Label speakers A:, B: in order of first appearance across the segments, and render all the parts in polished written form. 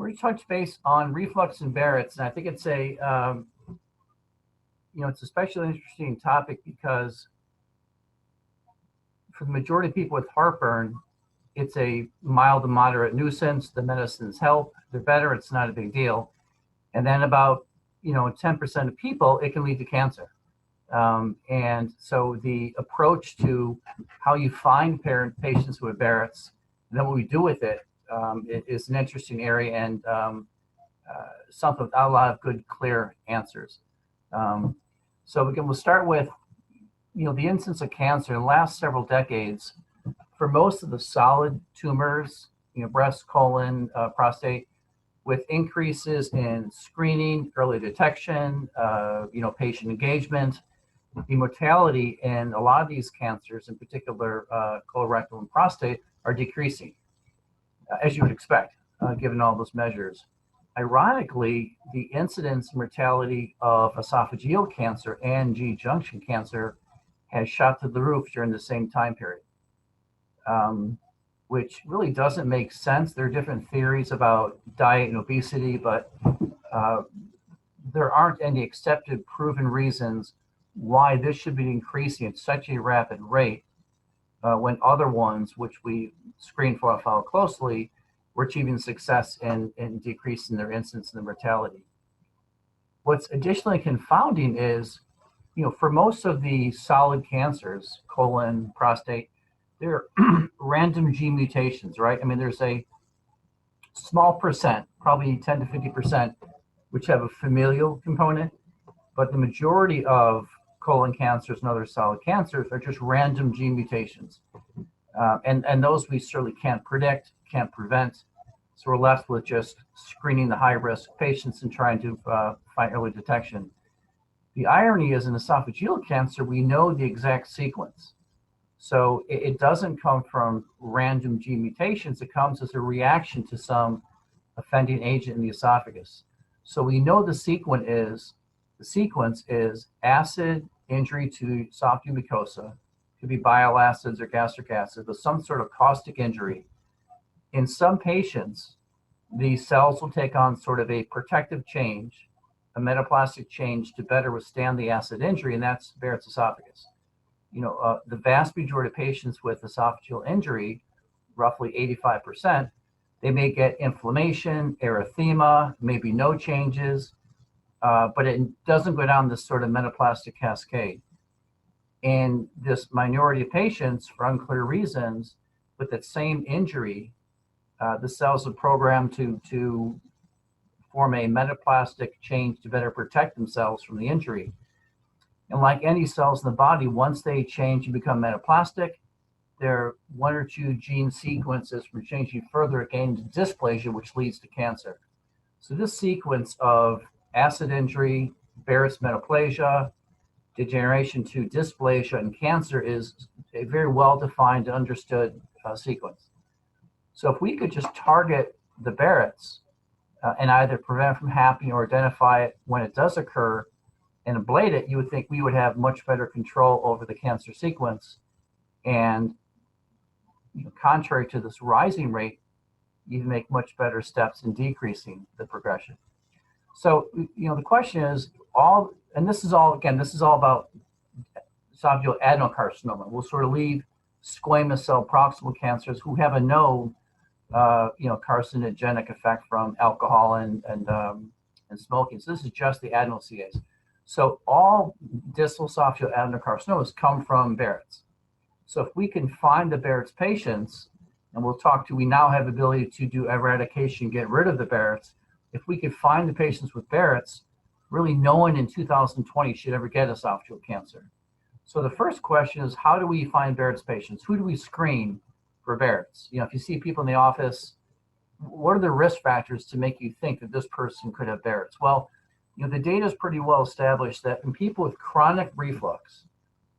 A: we're touch base on reflux and Barrett's, and I think it's a it's especially interesting topic because for the majority of people with heartburn, it's a mild to moderate nuisance. The medicines help; they're better. It's not a big deal. And then about 10% of people, it can lead to cancer. And so the approach to how you find patients with Barrett's, and then what we do with it, is an interesting area and something with a lot of good, clear answers. So we'll start with, the incidence of cancer in the last several decades. For most of the solid tumors, breast, colon, prostate, with increases in screening, early detection, patient engagement, the mortality in a lot of these cancers, in particular colorectal and prostate, are decreasing, as you would expect, given all those measures. Ironically, the incidence and mortality of esophageal cancer and G-junction cancer has shot through the roof during the same time period, which really doesn't make sense. There are different theories about diet and obesity, but there aren't any accepted, proven reasons why this should be increasing at such a rapid rate when other ones, which we screen for and follow closely, were achieving success in decreasing their incidence and their mortality. What's additionally confounding is, for most of the solid cancers, colon, prostate, they're random gene mutations, right? I mean, there's a small percent, probably 10 to 50%, which have a familial component, but the majority of colon cancers and other solid cancers are just random gene mutations. And those we certainly can't predict, can't prevent. So we're left with just screening the high-risk patients and trying to find early detection. The irony is in esophageal cancer, we know the exact sequence. So it doesn't come from random gene mutations. It comes as a reaction to some offending agent in the esophagus. So we know the sequence is acid injury to esophageal mucosa. It could be bile acids or gastric acid, but some sort of caustic injury. In some patients, the cells will take on sort of a protective change, a metaplastic change to better withstand the acid injury, and that's Barrett's esophagus. The vast majority of patients with esophageal injury, roughly 85%, they may get inflammation, erythema, maybe no changes, but it doesn't go down this sort of metaplastic cascade. And this minority of patients, for unclear reasons, with that same injury, the cells are programmed to form a metaplastic change to better protect themselves from the injury. And like any cells in the body, once they change and become metaplastic, there are one or two gene sequences from changing further again to dysplasia, which leads to cancer. So this sequence of acid injury, Barrett's metaplasia, degeneration to dysplasia, and cancer is a very well-defined and understood sequence. So if we could just target the Barrett's and either prevent it from happening or identify it when it does occur and ablate it, you would think we would have much better control over the cancer sequence. And contrary to this rising rate, you can make much better steps in decreasing the progression. So, the question is this is all about esophageal adenocarcinoma. We'll sort of leave squamous cell proximal cancers who have a known, carcinogenic effect from alcohol and smoking. So this is just the adeno-CAs. So all distal esophageal adenocarcinomas come from Barrett's. So if we can find the Barrett's patients, and we now have the ability to do eradication, get rid of the Barrett's. If we could find the patients with Barrett's, really no one in 2020 should ever get esophageal cancer. So the first question is, how do we find Barrett's patients? Who do we screen for Barrett's? If you see people in the office, what are the risk factors to make you think that this person could have Barrett's? Well, the data is pretty well established that in people with chronic reflux,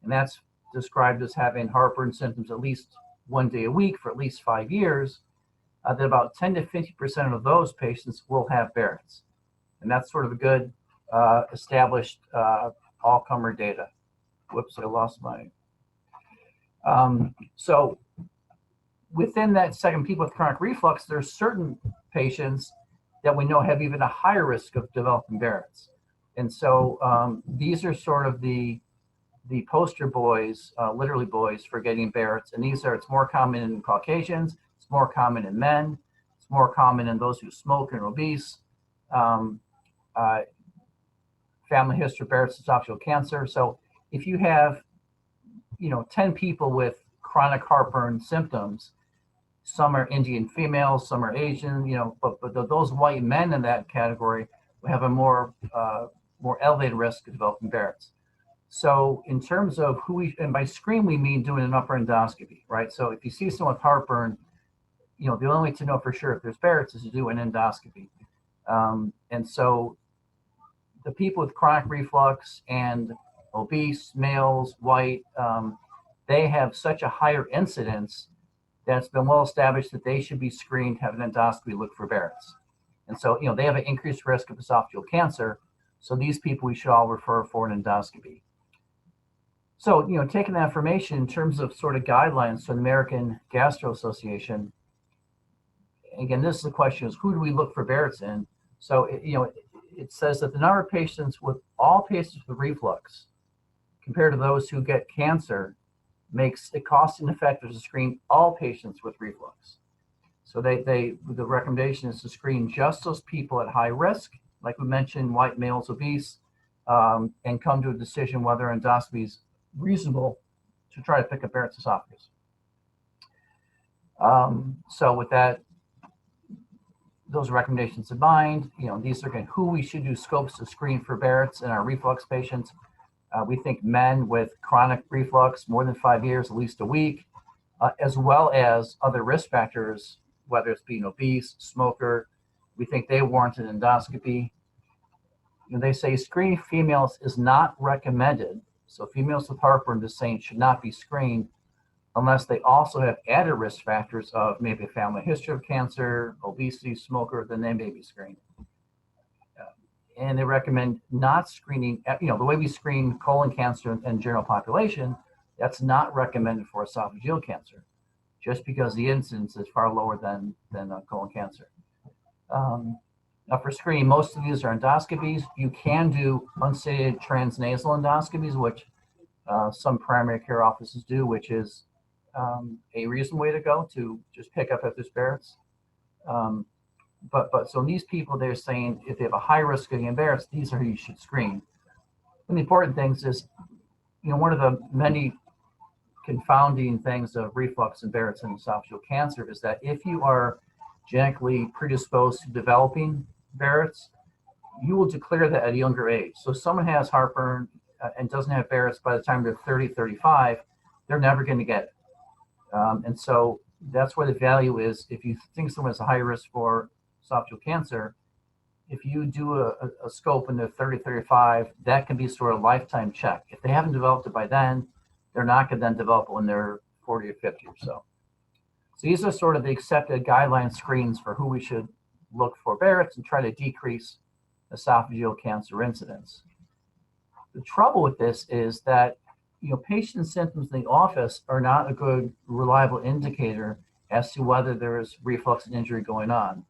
A: and that's described as having heartburn symptoms at least one day a week for at least 5 years, that about 10 to 50% of those patients will have Barrett's. And that's sort of a good established all-comer data. Whoops, I lost my... So within that second, people with chronic reflux, there's certain patients that we know have even a higher risk of developing Barrett's. And so these are sort of the poster boys, literally boys, for getting Barrett's. And it's more common in Caucasians, it's more common in men, it's more common in those who smoke and are obese, family history of Barrett's esophageal cancer. So if you have, 10 people with chronic heartburn symptoms, some are Indian females, some are Asian, but those white men in that category have a more elevated risk of developing Barrett's. So in terms of and by screen, we mean doing an upper endoscopy, right? So if you see someone with heartburn, the only way to know for sure if there's Barrett's is to do an endoscopy. And so the people with chronic reflux and obese males, white, they have such a higher incidence that it's been well established that they should be screened, have an endoscopy, look for Barrett's. And so, they have an increased risk of esophageal cancer. So these people we should all refer for an endoscopy. So, taking that information in terms of sort of guidelines for the American Gastro Association, again, this is the question is who do we look for Barrett's in? So, it says that the number of patients with reflux compared to those who get cancer makes it cost ineffective to screen all patients with reflux. So the recommendation is to screen just those people at high risk, like we mentioned, white males, obese, and come to a decision whether endoscopy is reasonable to try to pick up Barrett's esophagus. So with that, those recommendations in mind, these are who we should do scopes to screen for Barrett's in our reflux patients. We think men with chronic reflux, more than 5 years, at least a week, as well as other risk factors, whether it's being obese, smoker, we think they warrant an endoscopy. They say screening females is not recommended. So females with heartburn, just saying, should not be screened unless they also have added risk factors of maybe a family history of cancer, obesity, smoker, then they may be screened. And they recommend not screening, the way we screen colon cancer in general population, that's not recommended for esophageal cancer, just because the incidence is far lower than colon cancer. Now for screening, most of these are endoscopies. You can do unsedated transnasal endoscopies, which some primary care offices do, which is a reasonable way to go to just pick up if there's Barrett's. But so these people, they're saying if they have a high risk of getting Barrett's, these are who you should screen. And the important things is, one of the many confounding things of reflux and Barrett's and esophageal cancer is that if you are genetically predisposed to developing Barrett's, you will declare that at a younger age. So if someone has heartburn and doesn't have Barrett's by the time they're 30, 35, they're never going to get it. And so that's where the value is. If you think someone has a high risk for esophageal cancer, if you do a scope when they're 30, 35, that can be sort of a lifetime check. If they haven't developed it by then, they're not going to then develop it when they're 40 or 50 or so. So these are sort of the accepted guideline screens for who we should look for Barrett's and try to decrease esophageal cancer incidence. The trouble with this is that patient symptoms in the office are not a good, reliable indicator as to whether there is reflux and injury going on.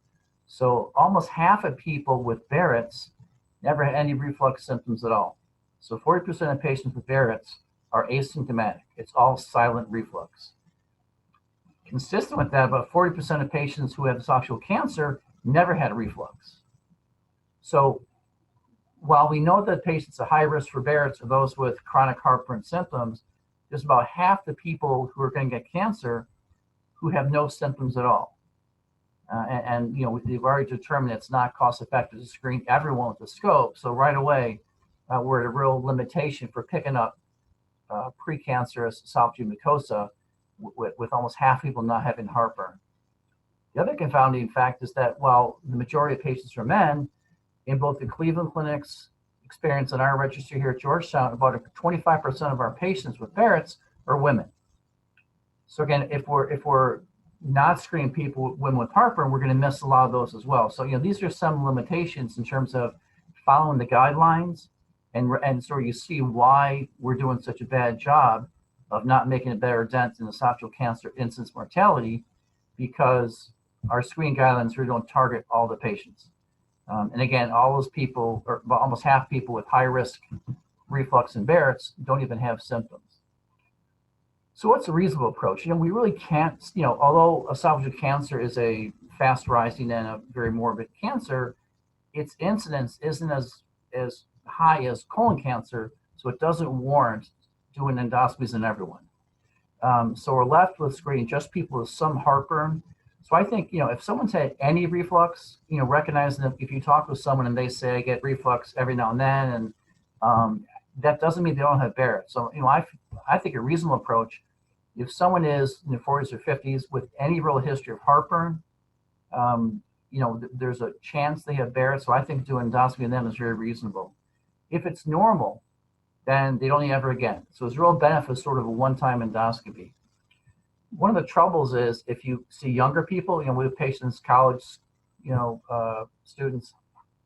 A: So almost half of people with Barrett's never had any reflux symptoms at all. So 40% of patients with Barrett's are asymptomatic. It's all silent reflux. Consistent with that, about 40% of patients who have esophageal cancer never had reflux. So while we know that patients at high risk for Barrett's are those with chronic heartburn symptoms, there's about half the people who are going to get cancer who have no symptoms at all. And we've already determined it's not cost effective to screen everyone with a scope. So right away, we're at a real limitation for picking up precancerous esophageal mucosa with almost half people not having heartburn. The other confounding fact is that while the majority of patients are men, in both the Cleveland Clinic's experience and our registry here at Georgetown, about 25% of our patients with Barrett's are women. So again, if we're not screening people, women with heartburn, we're going to miss a lot of those as well. So these are some limitations in terms of following the guidelines, and so you see why we're doing such a bad job of not making a better dent in esophageal cancer incidence mortality, because our screening guidelines really don't target all the patients. And again, all those people, or almost half people with high risk reflux and Barrett's, don't even have symptoms. So what's a reasonable approach? We really can't, although esophageal cancer is a fast rising and a very morbid cancer, its incidence isn't as high as colon cancer, so it doesn't warrant doing endoscopies in everyone. So we're left with screening just people with some heartburn. So I think, if someone's had any reflux, recognizing that if you talk with someone and they say, I get reflux every now and then, and that doesn't mean they don't have Barrett. So, I think a reasonable approach, if someone is in their 40s or 50s with any real history of heartburn, there's a chance they have Barrett. So I think doing endoscopy in them is very reasonable. If it's normal, then they don't need ever again. So it's real benefit, sort of a one-time endoscopy. One of the troubles is if you see younger people, we have patients, college, students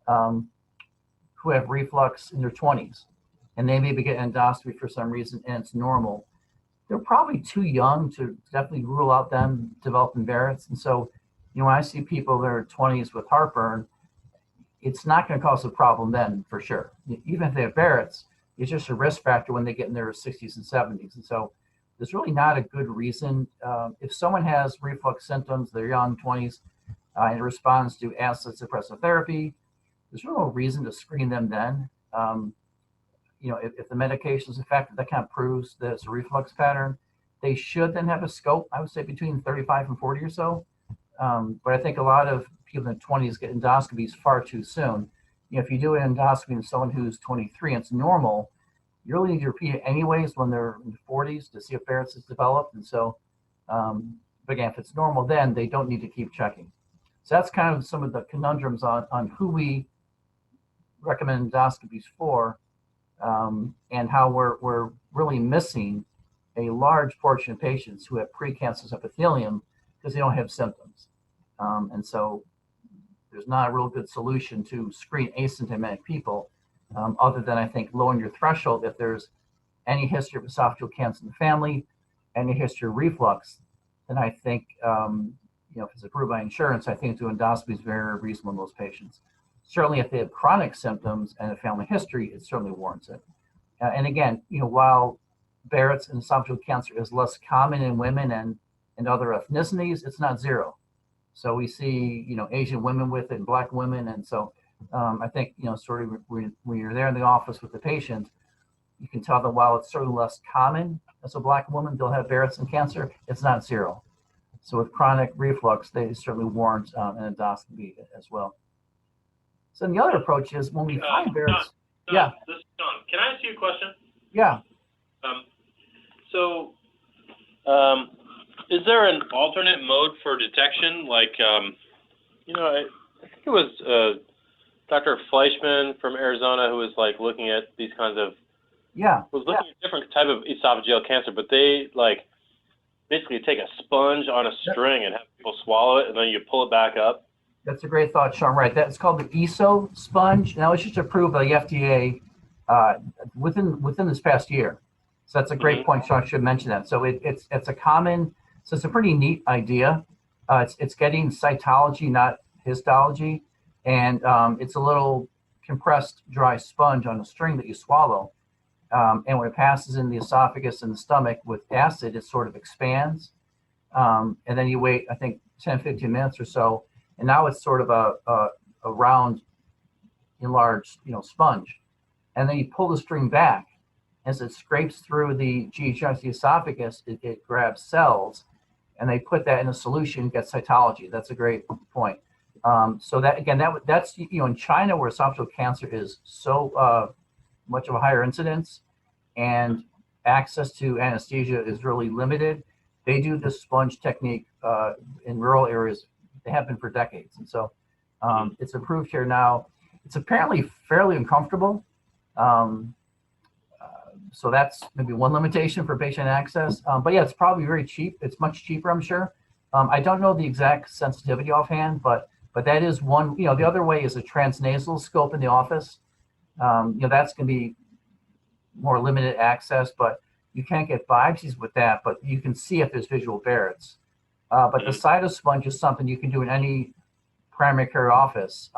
A: who have reflux in their 20s, and they maybe get endoscopy for some reason, and it's normal. They're probably too young to definitely rule out them developing Barrett's. And so, when I see people in their 20s with heartburn, it's not going to cause a problem then, for sure. Even if they have Barrett's, it's just a risk factor when they get in their 60s and 70s. And so there's really not a good reason. If someone has reflux symptoms, they're young, 20s, and responds to acid suppressive therapy, there's really no reason to screen them then. If the medication is effective, that kind of proves that it's a reflux pattern. They should then have a scope, I would say between 35 and 40 or so. But I think a lot of people in their 20s get endoscopies far too soon. If you do an endoscopy in someone who's 23 and it's normal, you really need to repeat it anyways when they're in the 40s to see if Barrett's has developed. And so, but again, if it's normal, then they don't need to keep checking. So that's kind of some of the conundrums on who we recommend endoscopies for, and how we're really missing a large portion of patients who have precancerous epithelium because they don't have symptoms. And so there's not a real good solution to screen asymptomatic people, other than, I think, lowering your threshold if there's any history of esophageal cancer in the family, any history of reflux. Then I think, if it's approved by insurance, I think doing endoscopy is very reasonable in those patients. Certainly, if they have chronic symptoms and a family history, it certainly warrants it. And again, while Barrett's and esophageal cancer is less common in women and other ethnicities, it's not zero. So we see, Asian women with it, and Black women. And so I think, sort of when you're there in the office with the patient, you can tell that while it's certainly less common as a Black woman, they'll have Barrett's and cancer, it's not zero. So with chronic reflux, they certainly warrant an endoscopy as well. So the other approach is when we find Barrett's.
B: John, this is John. Can I ask you a question?
A: Yeah.
B: Is there an alternate mode for detection? Like, I think it was Dr. Fleischman from Arizona who was looking at these kinds of. Was looking at different type of esophageal cancer, but they basically take a sponge on a string and have people swallow it, and then you pull it back up.
A: That's a great thought, Sean. Right. That's called the ESO sponge. Now, it's just approved by the FDA within this past year. So that's a great point, Sean. I should mention that. So it's a pretty neat idea. It's getting cytology, not histology, and it's a little compressed dry sponge on a string that you swallow. And when it passes in the esophagus and the stomach with acid, it sort of expands. And then you wait, I think, 10, 15 minutes or so. And now it's sort of a round, enlarged, sponge. And then you pull the string back. As it scrapes through the GHS, the esophagus, it grabs cells, and they put that in a solution, get cytology. That's a great point. So that, again, that's, in China, where esophageal cancer is so much of a higher incidence and access to anesthesia is really limited, they do this sponge technique in rural areas. They have been for decades. And so it's approved here now. It's apparently fairly uncomfortable. So that's maybe one limitation for patient access. But yeah, it's probably very cheap. It's much cheaper, I'm sure. I don't know the exact sensitivity offhand, but that is one. The other way is a transnasal scope in the office. That's going to be more limited access, but you can't get biopsies with that, but you can see if there's visual Barrett's. But the cytosponge is something you can do in any primary care office.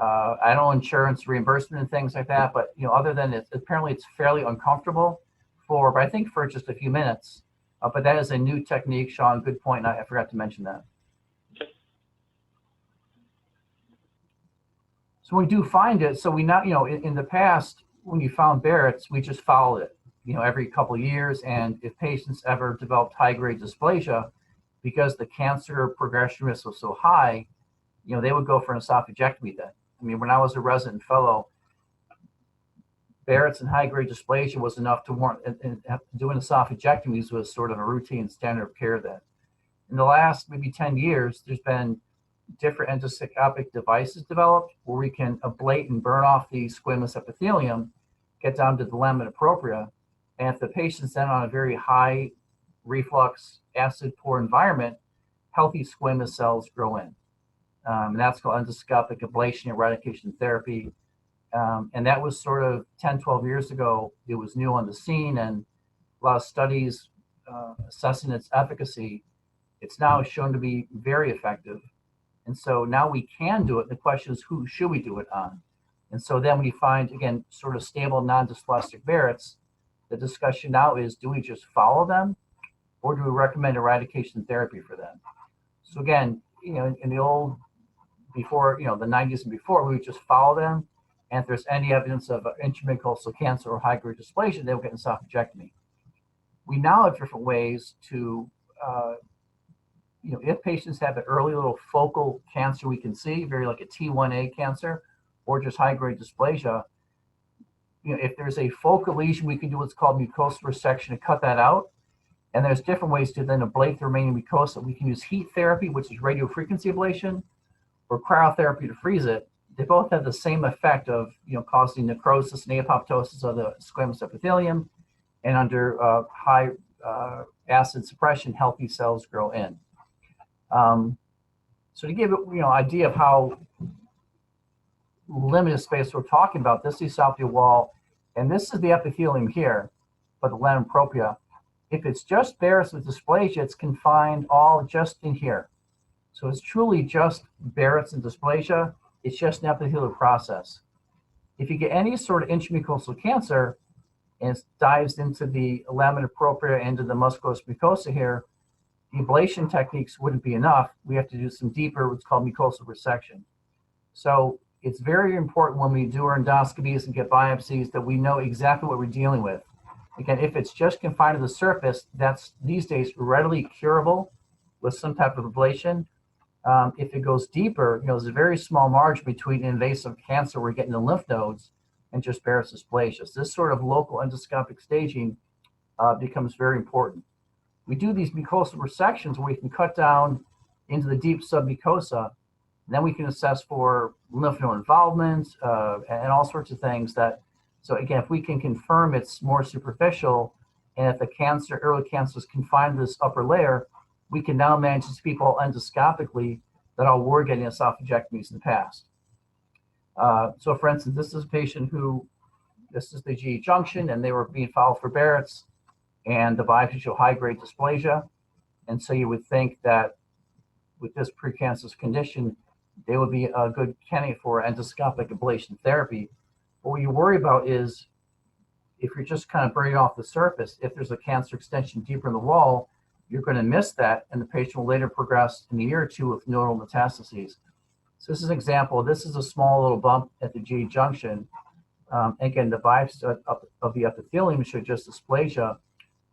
A: I know insurance reimbursement and things like that, but other than it, apparently it's fairly uncomfortable but I think for just a few minutes. But that is a new technique, Sean. Good point. I forgot to mention that. So we do find it. So we now, in the past, when you found Barrett's, we just followed it, every couple of years. And if patients ever developed high-grade dysplasia, because the cancer progression risk was so high, they would go for an esophagectomy then. I mean, when I was a resident fellow, Barrett's and high-grade dysplasia was enough to warrant, and doing esophagectomies was sort of a routine standard of care then. In the last maybe 10 years, there's been different endoscopic devices developed where we can ablate and burn off the squamous epithelium, get down to the lamina propria, and if the patient's then on a very high reflux, acid-poor environment, healthy squamous cells grow in. And that's called endoscopic ablation eradication therapy. And that was sort of 10, 12 years ago. It was new on the scene, and a lot of studies assessing its efficacy. It's now shown to be very effective. And so now we can do it. The question is, who should we do it on? And so then we find, again, sort of stable non-dysplastic Barrett's. The discussion now is, do we just follow them, or do we recommend eradication therapy for them? So again, in the old, before, the 90s and before, we would just follow them. And if there's any evidence of intramucosal cancer or high-grade dysplasia, they will get an esophagectomy. We now have different ways to, if patients have an early little focal cancer we can see, very like a T1A cancer, or just high-grade dysplasia, if there's a focal lesion, we can do what's called mucosal resection to cut that out. And there's different ways to then ablate the remaining mucosa. We can use heat therapy, which is radiofrequency ablation, or cryotherapy to freeze it. They both have the same effect of causing necrosis and apoptosis of the squamous epithelium, and under high acid suppression, healthy cells grow in. So to give idea of how limited space we're talking about, this is the esophageal wall, and this is the epithelium here, but the lamina propria. If it's just Barrett's with dysplasia, it's confined all just in here. So it's truly just Barrett's and dysplasia. It's just an epithelial process. If you get any sort of intramucosal cancer and it dives into the lamina propria, into the musculus mucosa here, the ablation techniques wouldn't be enough. We have to do some deeper, what's called mucosal resection. So it's very important when we do our endoscopies and get biopsies that we know exactly what we're dealing with. Again, if it's just confined to the surface, that's these days readily curable with some type of ablation. If it goes deeper, there's a very small margin between invasive cancer we're getting the lymph nodes and just Barrett's dysplasia. So this sort of local endoscopic staging becomes very important. We do these mucosal resections where we can cut down into the deep submucosa, and then we can assess for lymph node involvement and all sorts of things that, so again, if we can confirm it's more superficial, and if the early cancer is confined to this upper layer, we can now manage these people endoscopically that all were getting esophagectomies in the past. So for instance, this is a patient this is the GE junction, and they were being followed for Barrett's, and the biopsy showed high-grade dysplasia. And so you would think that with this precancerous condition, they would be a good candidate for endoscopic ablation therapy. But what you worry about is if you're just kind of burning off the surface, if there's a cancer extension deeper in the wall, you're going to miss that, and the patient will later progress in a year or two with nodal metastases. So this is an example. This is a small little bump at the GE junction. Again, the biopsy of the epithelium showed just dysplasia.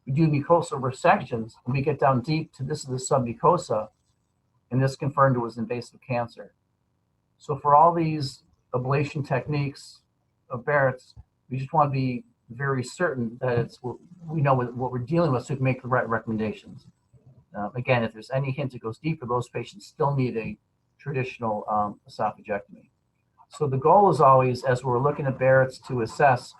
A: We do mucosal resections, and we get down deep to this is the submucosa, and this confirmed it was invasive cancer. So for all these ablation techniques of Barrett's, we just want to be very certain that we know what we're dealing with so we can make the right recommendations. Again, if there's any hint it goes deeper, those patients still need a traditional esophagectomy. So the goal is always, as we're looking at Barrett's, to assess,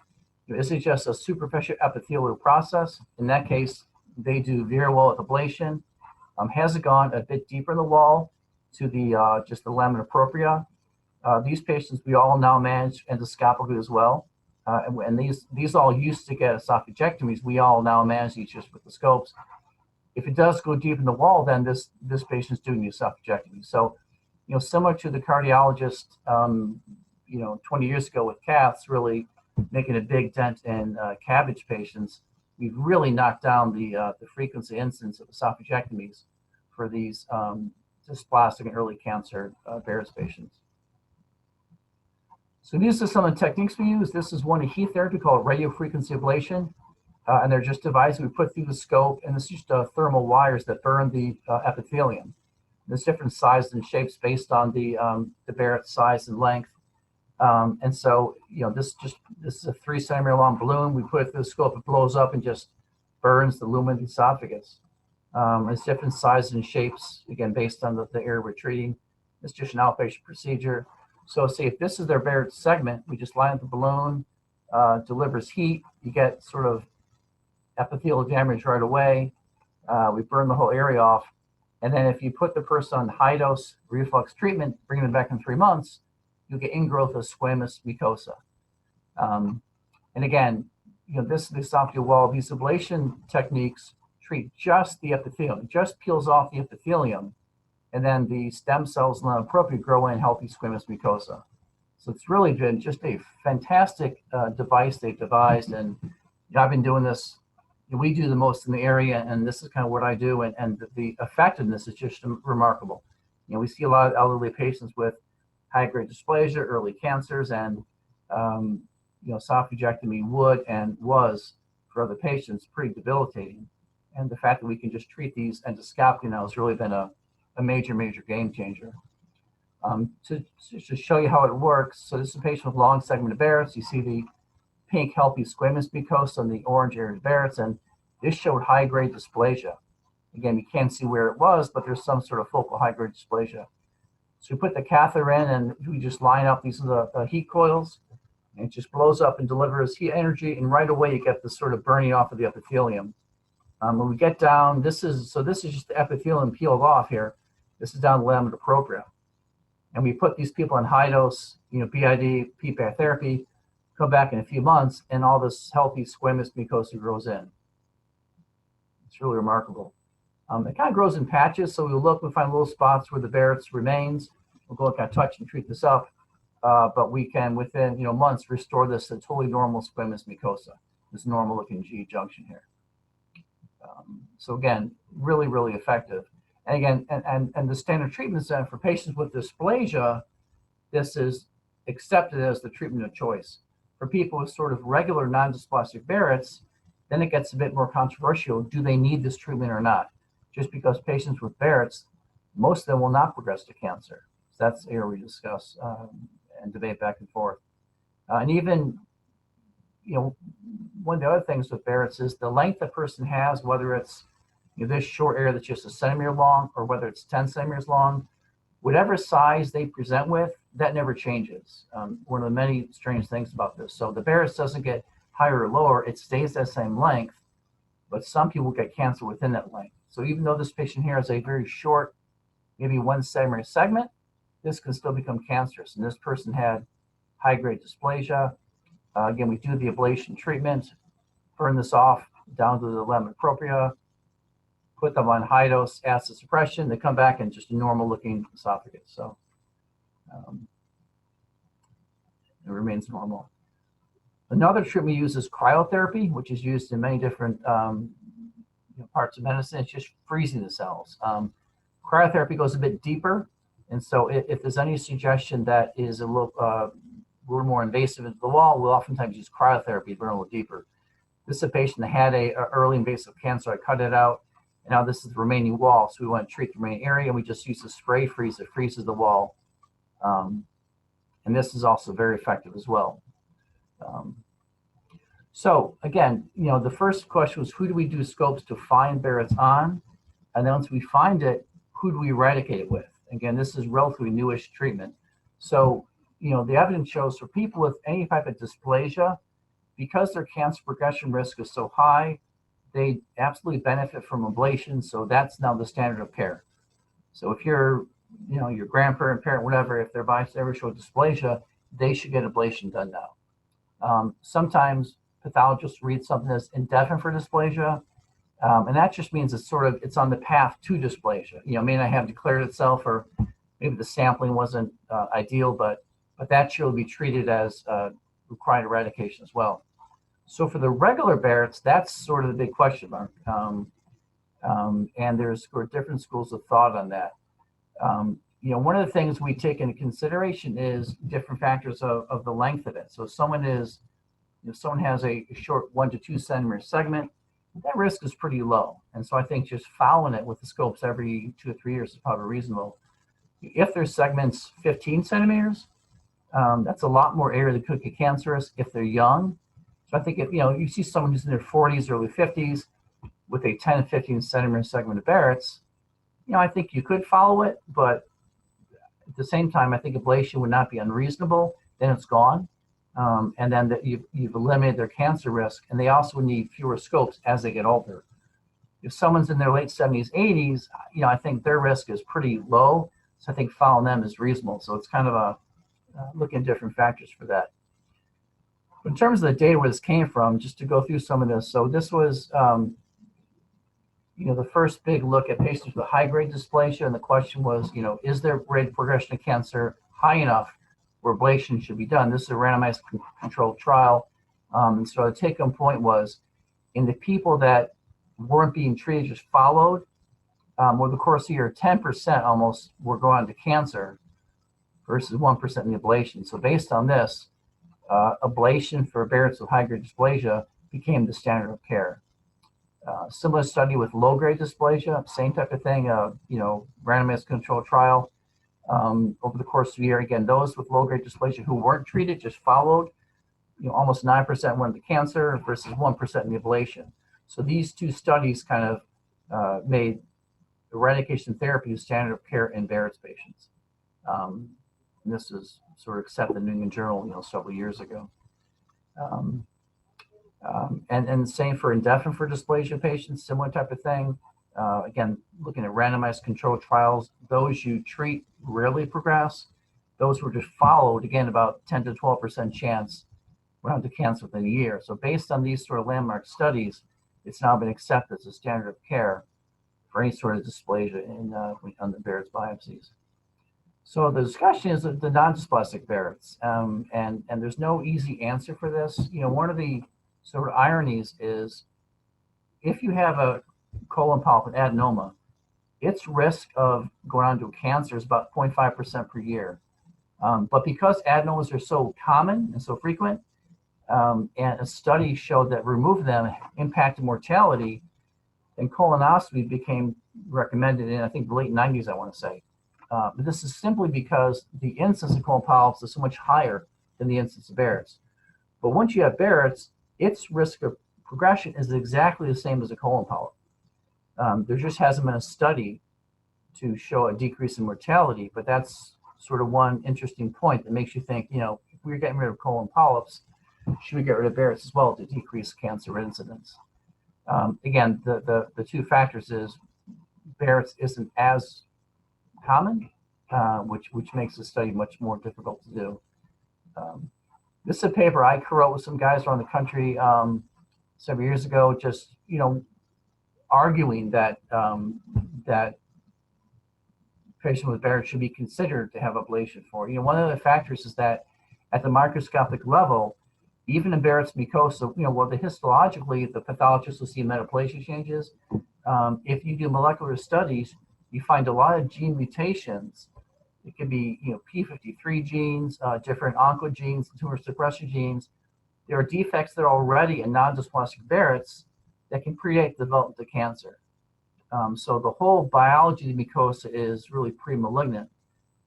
A: is it just a superficial epithelial process? In that case, they do very well with ablation. Has it gone a bit deeper in the wall to the just the lamina propria? These patients we all now manage endoscopically as well. And these all used to get esophagectomies. We all now manage these just with the scopes. If it does go deep in the wall, then this patient's doing the esophagectomy. So, similar to the cardiologist 20 years ago with caths really making a big dent in cabbage patients, we've really knocked down the frequency incidence of esophagectomies for these dysplastic and early cancer Barrett's patients. So these are some of the techniques we use. This is one heat therapy called radiofrequency ablation. And they're just devices we put through the scope, and it's just thermal wires that burn the epithelium. There's different sizes and shapes based on the Barrett size and length. And so, this is a 3 centimeter long balloon. We put it through the scope, it blows up and just burns the lumen of the esophagus. It's different sizes and shapes, again, based on the area we're treating. It's just an outpatient procedure. So say if this is their Barrett segment, we just line up the balloon, delivers heat, you get sort of epithelial damage right away. We burn the whole area off. And then if you put the person on high dose reflux treatment, bring them back in 3 months, you'll get ingrowth of squamous mucosa. And again, this is the esophageal wall. These ablation techniques treat just the epithelium, it just peels off the epithelium, and then the stem cells and appropriate grow in healthy squamous mucosa. So it's really been just a fantastic device they've devised. And I've been doing this. We do the most in the area, and this is kind of what I do, and the effectiveness is just remarkable. We see a lot of elderly patients with high-grade dysplasia, early cancers, and esophagectomy would and was for other patients pretty debilitating. And the fact that we can just treat these endoscopically now has really been a major game changer. To show you how it works, so this is a patient with long segmented Barrett's. You see the pink healthy squamous mucosa and the orange area Barrett's, and this showed high-grade dysplasia. Again, you can't see where it was, but there's some sort of focal high-grade dysplasia. So we put the catheter in, and we just line up these are the heat coils, and it just blows up and delivers heat energy, and right away you get this sort of burning off of the epithelium. When we get down, this is just the epithelium peeled off here. This is down the lamina propria. And we put these people on high dose, BID, PPI therapy, come back in a few months, and all this healthy squamous mucosa grows in. It's really remarkable. It kind of grows in patches, so we find little spots where the Barrett's remains. We'll go and kind of touch and treat this up, but we can, within months, restore this to totally normal squamous mucosa, this normal-looking G junction here. So again, really effective. And again, and the standard treatment center for patients with dysplasia, this is accepted as the treatment of choice. For people with sort of regular non-dysplastic Barrett's, then it gets a bit more controversial. Do they need this treatment or not? Just because patients with Barrett's, most of them will not progress to cancer. So that's the area we discuss and debate back and forth. And even, one of the other things with Barrett's is the length the person has, whether it's this short area that's just a centimeter long or whether it's 10 centimeters long, whatever size they present with, that never changes. One of the many strange things about this. So the Barrett's doesn't get higher or lower, it stays that same length, but some people get cancer within that length. So even though this patient here has a very short, maybe 1 centimeter segment, this can still become cancerous. And this person had high-grade dysplasia. Again, we do the ablation treatment, burn this off down to the lamina propria, put them on high-dose acid suppression. They come back in just a normal-looking esophagus. So it remains normal. Another treatment we use is cryotherapy, which is used in many different parts of medicine. It's just freezing the cells. Cryotherapy goes a bit deeper, and so if there's any suggestion that is a little more invasive into the wall, we'll oftentimes use cryotherapy to burn a little deeper. This is a patient that had a early invasive cancer. I cut it out, and now this is the remaining wall. So we want to treat the remaining area, and we just use a spray freeze that freezes the wall. And this is also very effective as well. So again, the first question was, who do we do scopes to find Barrett's on? And then once we find it, who do we eradicate it with? Again, this is relatively newish treatment. So, the evidence shows for people with any type of dysplasia, because their cancer progression risk is so high, they absolutely benefit from ablation. So that's now the standard of care. So if you're, your grandparent, parent, whatever, if their bystander show dysplasia, they should get ablation done now. Sometimes pathologists read something as indefinite for dysplasia, and that just means it's on the path to dysplasia. May not have declared itself, or maybe the sampling wasn't ideal, but but that should be treated as required eradication as well. So for the regular Barrett's, that's sort of the big question mark. And there's different schools of thought on that. One of the things we take into consideration is different factors of the length of it. So if someone has a short 1 to 2 centimeter segment, that risk is pretty low. And so I think just following it with the scopes every 2 or 3 years is probably reasonable. If their segment's 15 centimeters, that's a lot more area that could get cancerous if they're young. So I think if you see someone who's in their 40s, early 50s with a 10 to 15 centimeter segment of Barrett's, I think you could follow it, but at the same time, I think ablation would not be unreasonable. Then it's gone. And then that you've eliminated their cancer risk, and they also would need fewer scopes as they get older. If someone's in their late 70s, 80s, I think their risk is pretty low. So I think following them is reasonable. So it's kind of looking at different factors for that. In terms of the data where this came from, just to go through some of this. So this was, the first big look at patients with high-grade dysplasia, and the question was, is their rate of progression of cancer high enough where ablation should be done? This is a randomized controlled trial. And so the take-home point was, in the people that weren't being treated, just followed, over the course of a year, 10% almost were going on to cancer versus 1% in the ablation. So based on this, ablation for Barrett's with high-grade dysplasia became the standard of care. Similar study with low-grade dysplasia, same type of thing, randomized controlled trial. Over the course of a year, again, those with low-grade dysplasia who weren't treated, just followed, almost 9% went to cancer versus 1% in the ablation. So these two studies kind of made eradication therapy the standard of care in Barrett's patients. And this is sort of accepted in the New England Journal, several years ago. And same for indefinite for dysplasia patients, similar type of thing. Again, looking at randomized controlled trials, those you treat rarely progress. Those were just followed, again, about 10 to 12% chance went on to cancer within a year. So based on these sort of landmark studies, it's now been accepted as a standard of care for any sort of dysplasia on the Barrett's biopsies. So the discussion is the nondysplastic Barrett's, and there's no easy answer for this. One of the sort of ironies is if you have a colon polyp and adenoma, its risk of going on to a cancer is about 0.5% per year. But because adenomas are so common and so frequent, and a study showed that remove them impacted mortality, then colonoscopy became recommended in, I think, the late 90s, I want to say. But this is simply because the incidence of colon polyps is so much higher than the incidence of Barrett's. But once you have Barrett's, its risk of progression is exactly the same as a colon polyp. There just hasn't been a study to show a decrease in mortality, but that's sort of one interesting point that makes you think, if we're getting rid of colon polyps, should we get rid of Barrett's as well to decrease cancer incidence? Again, the two factors is Barrett's isn't as common, which makes the study much more difficult to do. This is a paper I co-wrote with some guys around the country several years ago, just arguing that that patients with Barrett should be considered to have ablation for. One of the factors is that at the microscopic level, even in Barrett's mucosa, well, histologically, the pathologist will see metaplasia changes. If you do molecular studies, you find a lot of gene mutations. It could be, p53 genes, different oncogenes, tumor suppressor genes. There are defects that are already in nondysplastic Barrett's that can predate the development of cancer. So the whole biology of the mucosa is really pre-malignant.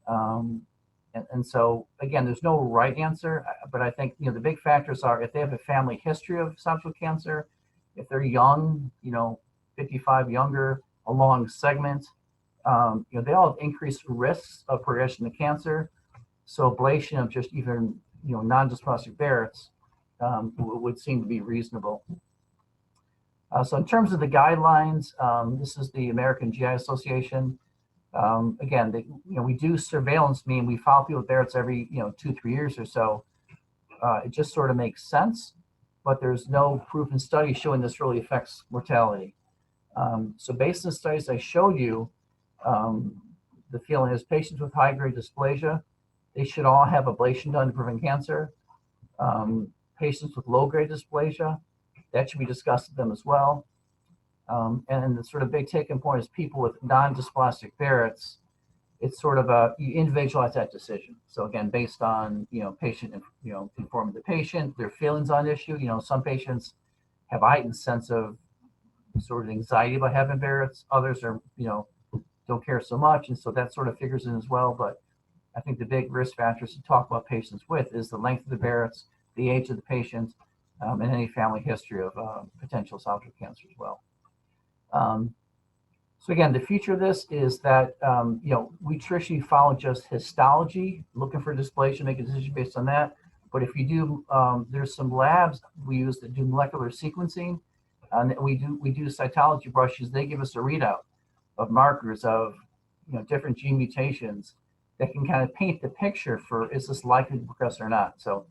A: And so, again, there's no right answer, but I think, the big factors are if they have a family history of esophageal cancer, if they're young, 55 younger, a long segment, they all have increased risks of progression to cancer. So ablation of just even, nondysplastic Barrett's would seem to be reasonable. So in terms of the guidelines, this is the American GI Association. Again, we do surveillance, meaning we follow people with Barrett's every 2-3 years or so. It just sort of makes sense, but there's no proven study showing this really affects mortality. So based on the studies I showed you, the feeling is patients with high-grade dysplasia, They should all have ablation done to prevent cancer. Patients with low-grade dysplasia, that should be discussed with them as well. And the sort of big taking point is people with non-dysplastic Barrett's. It's sort of you individualize that decision. So again, based on patient, informing the patient, their feelings on issue. Some patients have a heightened sense of sort of anxiety about having Barrett's. Others are don't care so much, and so that sort of figures in as well. But I think the big risk factors to talk about patients with is the length of the Barrett's, the age of the patient, and any family history of potential esophageal cancer as well. So again, the future of this is that we traditionally follow just histology, looking for dysplasia, make a decision based on that. But if you do, there's some labs we use that do molecular sequencing, and we do cytology brushes. They give us a readout of markers of different gene mutations that can kind of paint the picture for, is this likely to progress or not. So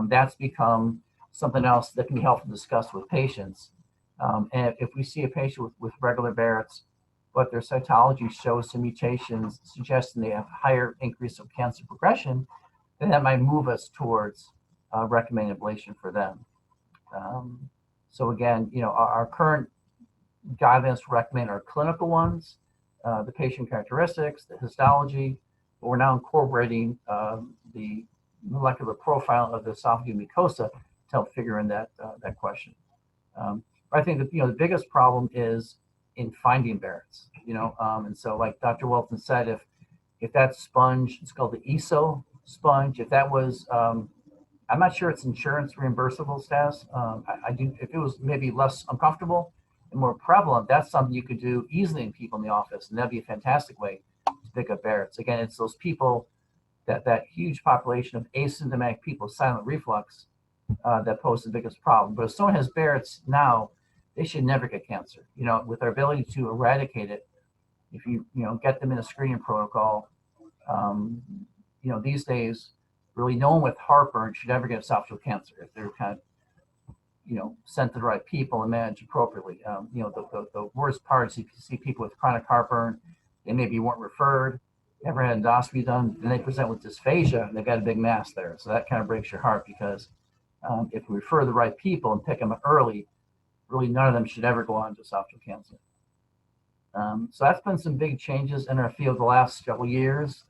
A: that's become something else that can be helpful to discuss with patients. And if we see a patient with regular Barrett's, but their cytology shows some mutations suggesting they have higher increase of cancer progression, then that might move us towards recommending ablation for them. So again, our current guidelines recommend our clinical ones, the patient characteristics, the histology, but we're now incorporating the molecular profile of the esophageal mucosa to help figure in that question. I think that the biggest problem is in finding Barrett's, and so like Dr. Welton said, if that sponge, it's called the ESO sponge, if that was, I'm not sure it's insurance reimbursable status. I do, if it was maybe less uncomfortable and more prevalent, that's something you could do easily in people in the office, and that'd be a fantastic way to pick up Barrett's. Again, it's those people, that huge population of asymptomatic people with silent reflux that pose the biggest problem. But if someone has Barrett's now, they should never get cancer. With our ability to eradicate it, if you get them in a screening protocol, these days, really no one with heartburn should ever get esophageal cancer if they're kind of sent to the right people and managed appropriately. The worst part is you see people with chronic heartburn, they maybe weren't referred, never had endoscopy done, then they present with dysphagia and they've got a big mass there. So that kind of breaks your heart, because if we refer the right people and pick them up early, really none of them should ever go on to esophageal cancer. So that's been some big changes in our field the last couple years.